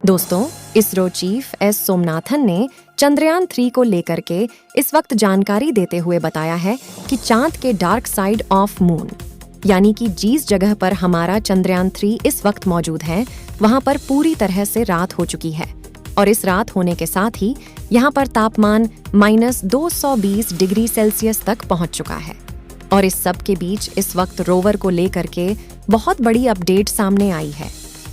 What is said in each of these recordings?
दोस्तों, ISRO chief S Somanathan ने चंद्रयान 3 को लेकर के इस वक्त जानकारी देते हुए बताया है कि चांद के डार्क साइड ऑफ मून यानी कि जिस जगह पर हमारा चंद्रयान 3 इस वक्त मौजूद है वहां पर पूरी तरह से रात हो चुकी है और इस रात होने के साथ ही यहाँ पर तापमान -220 डिग्री सेल्सियस तक पहुंच चुका है। और इस सब के बीच इस वक्त रोवर को लेकर के बहुत बड़ी अपडेट सामने आई है,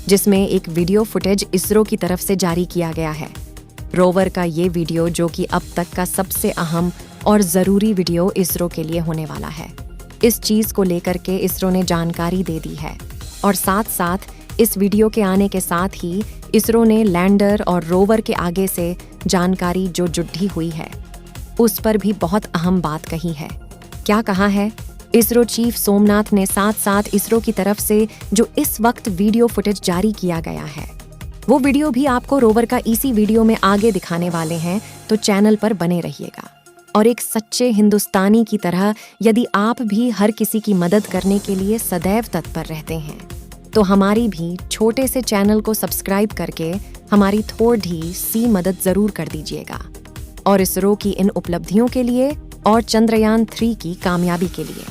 जिसमें एक वीडियो फुटेज इसरो की तरफ से जारी किया गया है। रोवर का ये वीडियो, जो कि अब तक का सबसे अहम और ज़रूरी वीडियो इसरो के लिए होने वाला है, इस चीज़ को लेकर के इसरो ने जानकारी दे दी है। और साथ साथ इस वीडियो के आने के साथ ही इसरो ने लैंडर और रोवर के आगे से जानकारी जो जुड़ी हुई है उस पर भी बहुत अहम बात कही है। क्या कहा है? इसरो चीफ सोमनाथ ने साथ साथ इसरो की तरफ से जो इस वक्त वीडियो फुटेज जारी किया गया है, वो वीडियो भी आपको रोवर का इसी वीडियो में आगे दिखाने वाले हैं, तो चैनल पर बने रहिएगा। और एक सच्चे हिंदुस्तानी की तरह यदि आप भी हर किसी की मदद करने के लिए सदैव तत्पर रहते हैं, तो हमारी भी छोटे से चैनल को सब्सक्राइब करके हमारी थोड़ी सी मदद जरूर कर दीजिएगा। और इसरो की इन उपलब्धियों के लिए और चंद्रयान 3 की कामयाबी के लिए,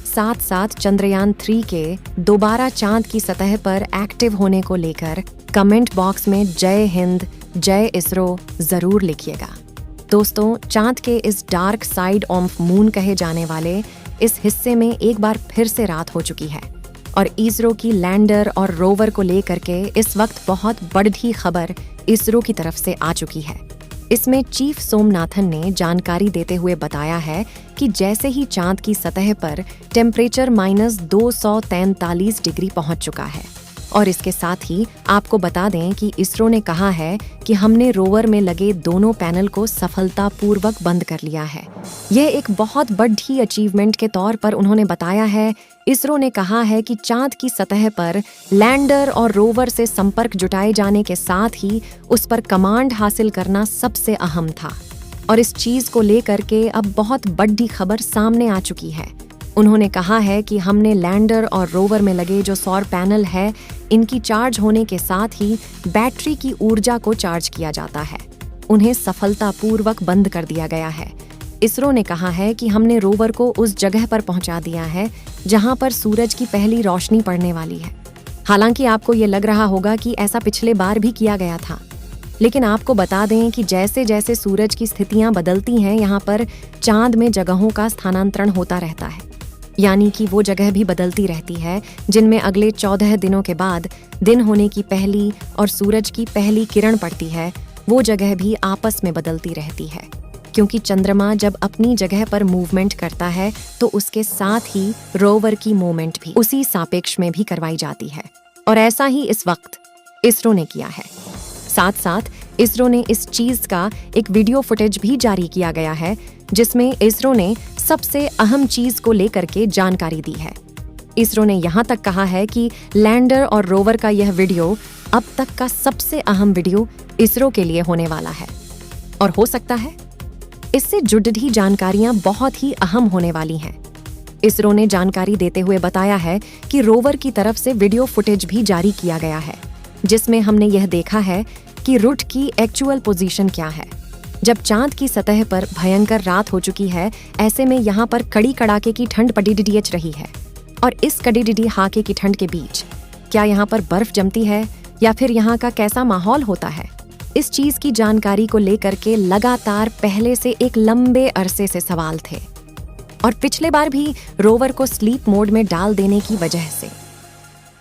साथ साथ चंद्रयान 3 के दोबारा चांद की सतह पर एक्टिव होने को लेकर कमेंट बॉक्स में जय हिंद, जय इसरो जरूर लिखिएगा। दोस्तों, चांद के इस डार्क साइड ऑफ मून कहे जाने वाले इस हिस्से में एक बार फिर से रात हो चुकी है और इसरो की लैंडर और रोवर को लेकर के इस वक्त बहुत बड़ी खबर इसरो की तरफ से आ चुकी है। इसमें चीफ सोमनाथन ने जानकारी देते हुए बताया है कि जैसे ही चांद की सतह पर टेम्परेचर -243 डिग्री पहुंच चुका है। और इसके साथ ही आपको बता दें कि इसरो ने कहा है कि हमने रोवर में लगे दोनों पैनल को सफलतापूर्वक बंद कर लिया है। यह एक बहुत बड़ी अचीवमेंट के तौर पर उन्होंने बताया है। इसरो ने कहा है कि चांद की सतह पर लैंडर और रोवर से संपर्क जुटाए जाने के साथ ही उस पर कमांड हासिल करना सबसे अहम था। और इस चीज को लेकर के अब बहुत बड़ी खबर सामने आ चुकी है। उन्होंने कहा है कि हमने लैंडर और रोवर में लगे जो सौर पैनल है, इनकी चार्ज होने के साथ ही बैटरी की ऊर्जा को चार्ज किया जाता है। उन्हें सफलतापूर्वक बंद कर दिया गया है। इसरो ने कहा है कि हमने रोवर को उस जगह पर पहुंचा दिया है जहां पर सूरज की पहली रोशनी पड़ने वाली है। हालांकि आपको ये लग रहा होगा कि ऐसा पिछले बार भी किया गया था, लेकिन आपको बता दें कि जैसे जैसे सूरज की स्थितियां बदलती हैं, यहाँ पर चांद में जगहों का स्थानांतरण होता रहता है, यानी कि वो जगह भी बदलती रहती है जिनमें अगले 14 दिनों के बाद दिन होने की पहली और सूरज की पहली किरण पड़ती है, वो जगह भी आपस में बदलती रहती है। क्योंकि चंद्रमा जब अपनी जगह पर मूवमेंट करता है तो उसके साथ ही रोवर की मूवमेंट भी उसी सापेक्ष में भी करवाई जाती है। और ऐसा ही इस वक्त इसरो ने किया है। साथ साथ इसरो ने इस चीज का एक वीडियो फुटेज भी जारी किया गया है, जिसमें इसरो ने सबसे अहम चीज को लेकर के जानकारी दी है। इसरो ने यहाँ तक कहा है कि लैंडर और रोवर का यह वीडियो अब तक का सबसे अहम वीडियो इसरो के लिए होने वाला है। और हो सकता है इससे जुड़ी जानकारियां बहुत ही अहम होने वाली हैं। इसरो ने जानकारी देते हुए बताया है कि रोवर की तरफ से वीडियो फुटेज भी जारी किया गया है, जिसमें हमने यह देखा है कि रुट की एक्चुअल पोजीशन क्या है। जब चांद की सतह पर भयंकर रात हो चुकी है, ऐसे में यहाँ पर कड़ी कड़ाके की ठंड पड़ीडीएच रही है। और इस कड़ीडीडी हाके की ठंड के बीच क्या यहाँ पर बर्फ जमती है या फिर यहाँ का कैसा माहौल होता है, इस चीज की जानकारी को लेकर के लगातार पहले से एक लंबे अरसे से सवाल थे। और पिछले बार भी रोवर को स्लीप मोड में डाल देने की वजह से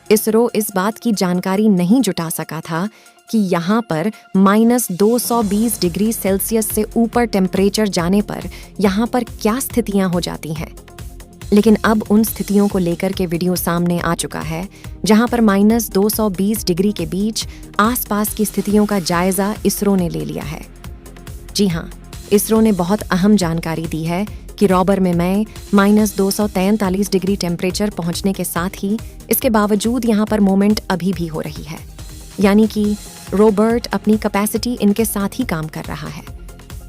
इसरो इस बात की जानकारी नहीं जुटा सका था कि यहाँ पर -220 डिग्री सेल्सियस से ऊपर टेम्परेचर जाने पर यहाँ पर क्या स्थितियां हो जाती हैं। लेकिन अब उन स्थितियों को लेकर के वीडियो सामने आ चुका है, जहाँ पर -220 डिग्री के बीच आसपास की स्थितियों का जायजा इसरो ने ले लिया है। जी हाँ, इसरो ने बहुत अहम जानकारी दी है कि रोवर में -243 डिग्री टेम्परेचर पहुंचने के साथ ही इसके बावजूद यहाँ पर मोमेंट अभी भी हो रही है, यानी कि रोबर्ट अपनी कैपेसिटी इनके साथ ही काम कर रहा है।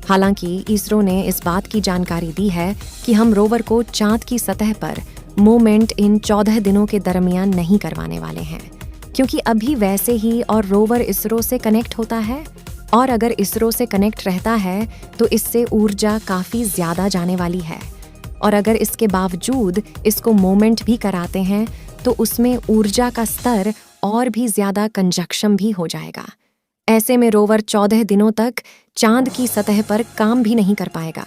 हालांकि इसरो ने इस बात की जानकारी दी है कि हम रोवर को चांद की सतह पर मूवमेंट इन 14 दिनों के दरमियान नहीं करवाने वाले हैं, क्योंकि अभी वैसे ही और रोवर इसरो से कनेक्ट होता है, और अगर इसरो से कनेक्ट रहता है तो इससे ऊर्जा काफ़ी ज़्यादा जाने वाली है, और अगर इसके बावजूद इसको मूवमेंट भी कराते हैं तो उसमें ऊर्जा का स्तर और भी ज़्यादा कंजक्शन भी हो जाएगा। ऐसे में रोवर 14 दिनों तक चांद की सतह पर काम भी नहीं कर पाएगा।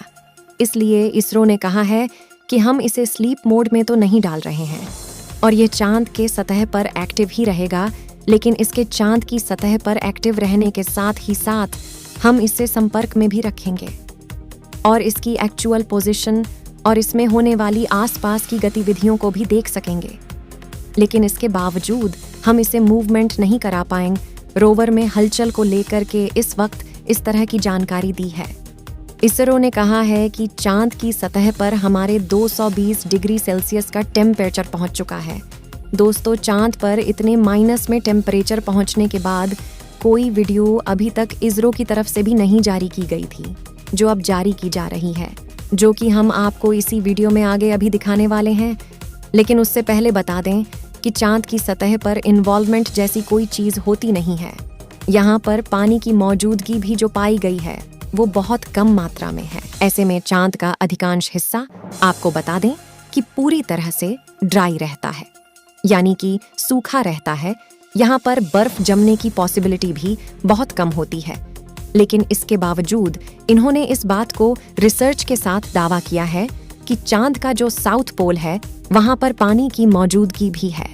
इसलिए इसरो ने कहा है कि हम इसे स्लीप मोड में तो नहीं डाल रहे हैं, और ये चांद के सतह पर एक्टिव ही रहेगा, लेकिन इसके चांद की सतह पर एक्टिव रहने के साथ ही साथ हम इससे संपर्क में भी रखेंगे और इसकी एक्चुअल पोजीशन और इसमें होने वाली आसपास की गतिविधियों को भी देख सकेंगे। लेकिन इसके बावजूद हम इसे मूवमेंट नहीं करा पाएंगे। रोवर में हलचल को लेकर के इस वक्त इस तरह की जानकारी दी है। इसरो ने कहा है कि चांद की सतह पर हमारे 220 डिग्री सेल्सियस का टेम्परेचर पहुंच चुका है। दोस्तों, चांद पर इतने माइनस में टेम्परेचर पहुंचने के बाद कोई वीडियो अभी तक इसरो की तरफ से भी नहीं जारी की गई थी, जो अब जारी की जा रही है, जो कि हम आपको इसी वीडियो में आगे अभी दिखाने वाले हैं। लेकिन उससे पहले बता दें कि चांद की सतह पर इन्वॉल्वमेंट जैसी कोई चीज़ होती नहीं है। यहाँ पर पानी की मौजूदगी भी जो पाई गई है वो बहुत कम मात्रा में है। ऐसे में चांद का अधिकांश हिस्सा आपको बता दें कि पूरी तरह से ड्राई रहता है, यानी कि सूखा रहता है। यहाँ पर बर्फ जमने की पॉसिबिलिटी भी बहुत कम होती है। लेकिन इसके बावजूद इन्होंने इस बात को रिसर्च के साथ दावा किया है कि चांद का जो साउथ पोल है वहाँ पर पानी की मौजूदगी भी है।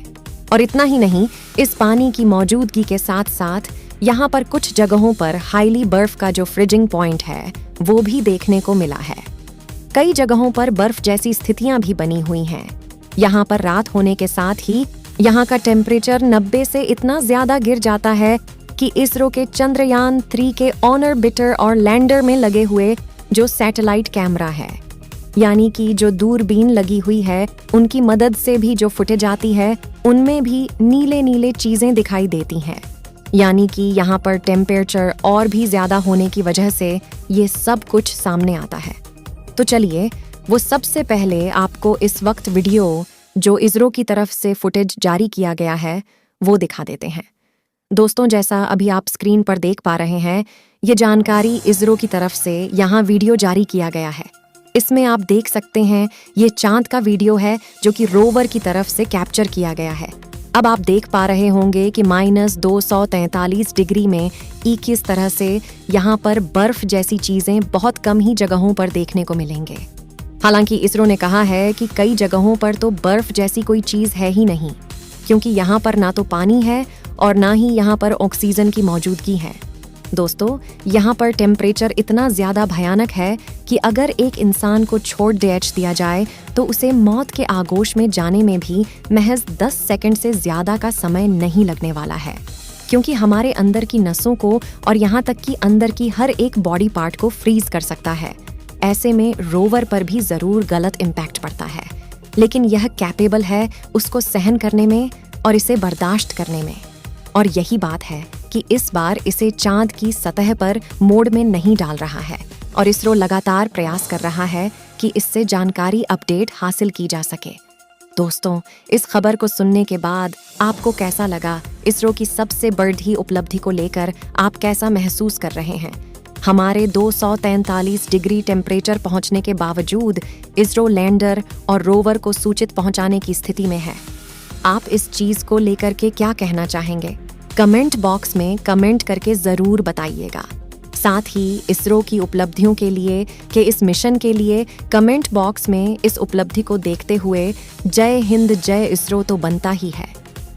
और इतना ही नहीं, इस पानी की मौजूदगी के साथ साथ यहाँ पर कुछ जगहों पर हाईली बर्फ का जो फ्रीजिंग पॉइंट है वो भी देखने को मिला है। कई जगहों पर बर्फ जैसी स्थितियां भी बनी हुई हैं। यहाँ पर रात होने के साथ ही यहाँ का टेम्परेचर 90 से इतना ज्यादा गिर जाता है कि इसरो के चंद्रयान 3 के ऑर्बिटर और लैंडर में लगे हुए जो सैटेलाइट कैमरा है, यानी कि जो दूरबीन लगी हुई है, उनकी मदद से भी जो फुटेज आती है उनमें भी नीले नीले चीजें दिखाई देती हैं। यानी कि यहाँ पर टेम्परेचर और भी ज़्यादा होने की वजह से ये सब कुछ सामने आता है। तो चलिए वो सबसे पहले आपको इस वक्त वीडियो जो इसरो की तरफ से फुटेज जारी किया गया है वो दिखा देते हैं। दोस्तों, जैसा अभी आप स्क्रीन पर देख पा रहे हैं, ये जानकारी इसरो की तरफ से यहाँ वीडियो जारी किया गया है। इसमें आप देख सकते हैं ये चांद का वीडियो है जो कि रोवर की तरफ से कैप्चर किया गया है। अब आप देख पा रहे होंगे कि -243 डिग्री में किस तरह से यहाँ पर बर्फ जैसी चीजें बहुत कम ही जगहों पर देखने को मिलेंगे। हालांकि इसरो ने कहा है कि कई जगहों पर तो बर्फ जैसी कोई चीज है ही नहीं, क्योंकि यहाँ पर ना तो पानी है और ना ही यहाँ पर ऑक्सीजन की मौजूदगी है। दोस्तों, यहाँ पर टेम्परेचर इतना ज्यादा भयानक है कि अगर एक इंसान को छोड़ दिया जाए तो उसे मौत के आगोश में जाने में भी महज 10 सेकंड से ज्यादा का समय नहीं लगने वाला है, क्योंकि हमारे अंदर की नसों को और यहाँ तक कि अंदर की हर एक बॉडी पार्ट को फ्रीज कर सकता है। ऐसे में रोवर पर भी जरूर गलत इम्पैक्ट पड़ता है, लेकिन यह कैपेबल है उसको सहन करने में और इसे बर्दाश्त करने में। और यही बात है कि इस बार इसे चांद की सतह पर मोड में नहीं डाल रहा है, और इसरो लगातार प्रयास कर रहा है कि इससे जानकारी अपडेट हासिल की जा सके। दोस्तों, इस खबर को सुनने के बाद आपको कैसा लगा? इसरो की सबसे बड़ी उपलब्धि को लेकर आप कैसा महसूस कर रहे हैं? हमारे 243 डिग्री टेम्परेचर पहुंचने के बावजूद इसरो लैंडर और रोवर को सूचित पहुंचाने की स्थिति में है। आप इस चीज को लेकर के क्या कहना चाहेंगे? कमेंट बॉक्स में कमेंट करके जरूर बताइएगा। साथ ही इसरो की उपलब्धियों के लिए इस मिशन के लिए कमेंट बॉक्स में इस उपलब्धि को देखते हुए जय हिंद जय इसरो तो बनता ही है।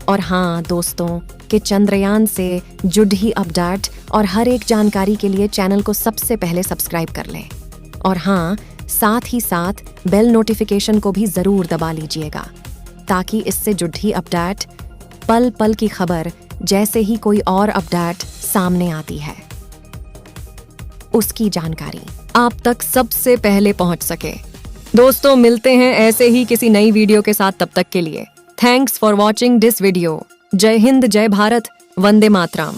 और हाँ दोस्तों, कि चंद्रयान से जुड़ी अपडेट और हर एक जानकारी के लिए चैनल को सबसे पहले सब्सक्राइब कर लें। और हाँ, साथ ही साथ बेल नोटिफिकेशन को भी जरूर दबा लीजिएगा, ताकि इससे जुड़ी अपडेट, पल पल की खबर, जैसे ही कोई और अपडेट सामने आती है उसकी जानकारी आप तक सबसे पहले पहुंच सके। दोस्तों, मिलते हैं ऐसे ही किसी नई वीडियो के साथ। तब तक के लिए thanks for watching this video. जय हिंद, जय भारत, वंदे मातरम।